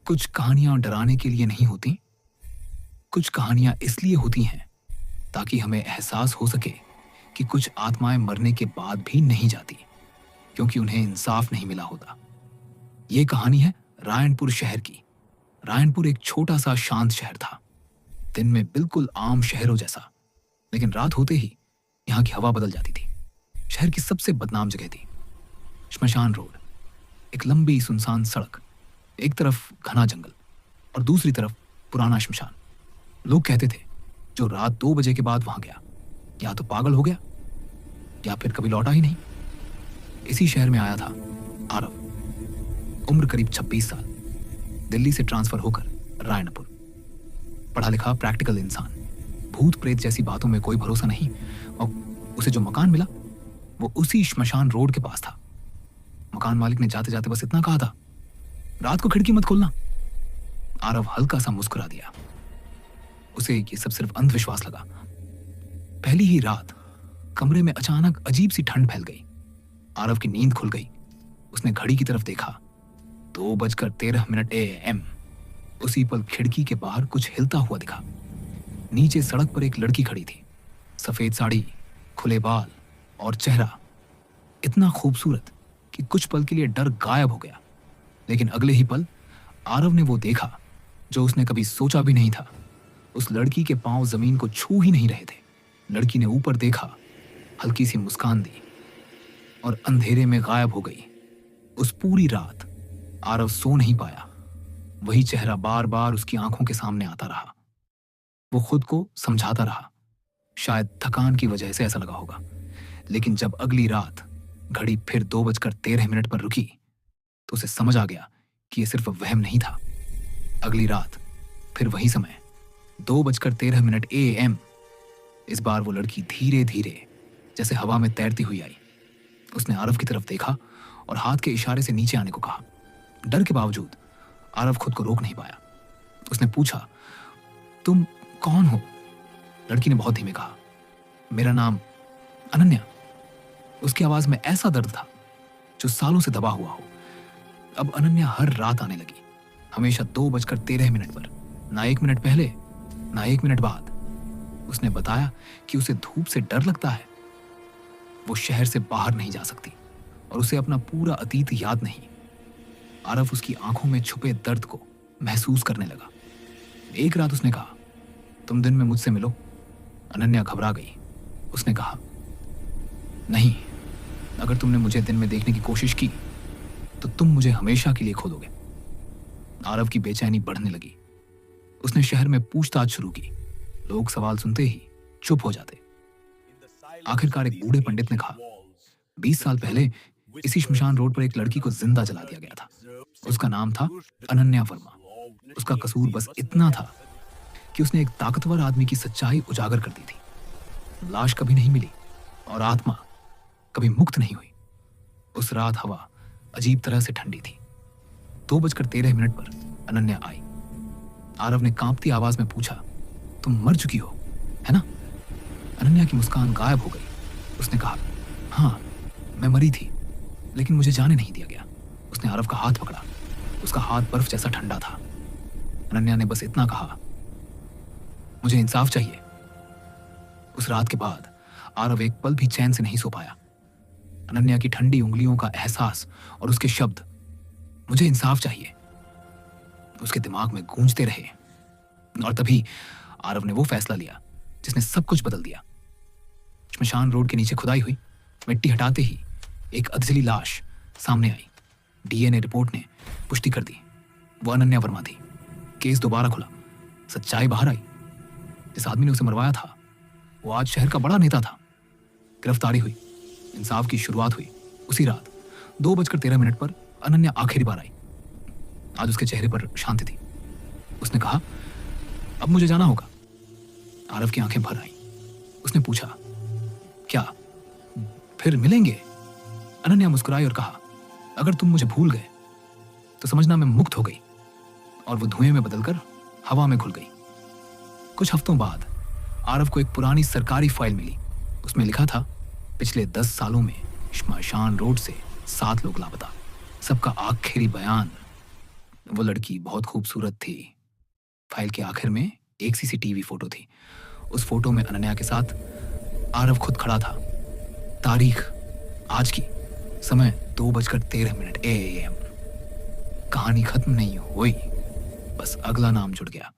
कुछ कहानियां डराने के लिए नहीं होती, कुछ कहानियां इसलिए होती हैं ताकि हमें एहसास हो सके कि कुछ आत्माएं मरने के बाद भी नहीं जाती, क्योंकि उन्हें इंसाफ नहीं मिला होता। ये कहानी है रायनपुर शहर की। रायनपुर एक छोटा सा शांत शहर था, दिन में बिल्कुल आम शहरों जैसा, लेकिन रात होते ही यहाँ की हवा बदल जाती थी। शहर की सबसे बदनाम जगह थी श्मशान रोड। एक लंबी सुनसान सड़क, एक तरफ घना जंगल और दूसरी तरफ पुराना श्मशान। लोग कहते थे जो रात 2 बजे के बाद वहां गया या तो पागल हो गया या फिर कभी लौटा ही नहीं। इसी शहर में आया था आरव, उम्र करीब 26 साल, दिल्ली से ट्रांसफर होकर रायनपुर। पढ़ा लिखा प्रैक्टिकल इंसान, भूत प्रेत जैसी बातों में कोई भरोसा नहीं, और उसे जो मकान मिला वो उसी श्मशान रोड के पास था। मकान मालिक ने जाते जाते बस इतना कहा था, रात को खिड़की मत खोलना। आरव हल्का सा मुस्कुरा दिया। उसे ये सब सिर्फ अंधविश्वास लगा। पहली ही रात कमरे में अचानक अजीब सी ठंड फैल गई। आरव की नींद खुल गई। उसने घड़ी की तरफ देखा, 2:13 AM। उसी पल खिड़की के बाहर कुछ हिलता हुआ दिखा। नीचे सड़क पर एक लड़की खड़ी थी, सफेद साड़ी, खुले बाल और चेहरा इतना खूबसूरत कि कुछ पल के लिए डर गायब हो गया। लेकिन अगले ही पल आरव ने वो देखा जो उसने कभी सोचा भी नहीं था। उस लड़की के पांव जमीन को छू ही नहीं रहे थे। लड़की ने ऊपर देखा, हल्की सी मुस्कान दी और अंधेरे में गायब हो गई। उस पूरी रात आरव सो नहीं पाया। वही चेहरा बार बार उसकी आंखों के सामने आता रहा। वो खुद को समझाता रहा, शायद थकान की वजह से ऐसा लगा होगा। लेकिन जब अगली रात घड़ी फिर 2:13 पर रुकी तो उसे समझ आ गया कि यह सिर्फ वहम नहीं था। अगली रात फिर वही समय, 2:13 AM। इस बार वो लड़की धीरे धीरे जैसे हवा में तैरती हुई आई। उसने आरव की तरफ देखा और हाथ के इशारे से नीचे आने को कहा। डर के बावजूद आरव खुद को रोक नहीं पाया। उसने पूछा, तुम कौन हो? लड़की ने बहुत धीमे कहा, मेरा नाम अनन्या। उसकी आवाज में ऐसा दर्द था जो सालों से दबा हुआ हो। अब अनन्या हर रात आने लगी, हमेशा 2:13 पर, ना 1 मिनट पहले ना 1 मिनट बाद। उसने बताया कि उसे धूप से डर लगता है, वो शहर से बाहर नहीं जा सकती और उसे अपना पूरा अतीत याद नहीं। आरव उसकी आंखों में छुपे दर्द को महसूस करने लगा। एक रात उसने कहा, तुम दिन में मुझसे मिलो। अनन्या घबरा गई। उसने कहा, नहीं, अगर तुमने मुझे दिन में देखने की कोशिश की तो तुम मुझे हमेशा के लिए खो दोगे। आरव की बेचैनी बढ़ने लगी। उसने शहर में पूछताछ शुरू की। लोग सवाल सुनते ही चुप हो जाते। आखिरकार एक बूढ़े पंडित ने कहा, 20 साल पहले इसी श्मशान रोड पर एक लड़की को जिंदा जला दिया गया था। उसका नाम था अनन्या वर्मा। उसका कसूर बस इतना था कि उसने एक ताकतवर आदमी की सच्चाई उजागर कर दी थी। लाश कभी नहीं मिली और आत्मा कभी मुक्त नहीं हुई। उस रात हवा अजीब तरह से ठंडी थी। 2:13 पर अनन्या आई। आरव ने कांपती आवाज में पूछा, तुम मर चुकी हो, है ना? अनन्या की मुस्कान गायब हो गई। उसने कहा, हाँ, मैं मरी थी, लेकिन मुझे जाने नहीं दिया गया। उसने आरव का हाथ पकड़ा। उसका हाथ बर्फ जैसा ठंडा था। अनन्या ने बस इतना कहा, मुझे इंसाफ चाहिए। उस रात के बाद आरव एक पल भी चैन से नहीं सो पाया। अनन्या की ठंडी उंगलियों का एहसास और उसके शब्द, मुझे इंसाफ चाहिए, उसके दिमाग में गूंजते रहे। और तभी आरव ने वो फैसला लिया जिसने सब कुछ बदल दिया। श्मशान रोड के नीचे खुदाई हुई। मिट्टी हटाते ही एक अधजली लाश सामने आई। डीएनए रिपोर्ट ने पुष्टि कर दी, वो अनन्या वर्मा थी। केस दोबारा खुला। सच्चाई बाहर आई। जिस आदमी ने उसे मरवाया था वो आज शहर का बड़ा नेता था। गिरफ्तारी हुई। इंसाफ की शुरुआत हुई। उसी रात 2:13 पर अनन्या आखिरी बार आई। आज उसके चेहरे पर शांति थी। उसने कहा, अब मुझे जाना होगा। आरव की आंखें भर आईं। उसने पूछा, क्या फिर मिलेंगे? अनन्या मुस्कुराई और कहा, अगर तुम मुझे भूल गए तो समझना मैं मुक्त हो गई। और वो धुएं में बदलकर हवा में घुल गई। कुछ हफ्तों बाद आरव को एक पुरानी सरकारी फाइल मिली। उसमें लिखा था, पिछले 10 सालों में श्मशान रोड से 7 लोग लापता। सबका आखिरी बयान वो लड़की बहुत खूबसूरत थी। फाइल के आखिर में एक सीसीटीवी फोटो थी। उस फोटो में अनन्या के साथ आरव खुद खड़ा था। तारीख आज की, समय 2:13 AM। कहानी खत्म नहीं हुई, बस अगला नाम जुड़ गया।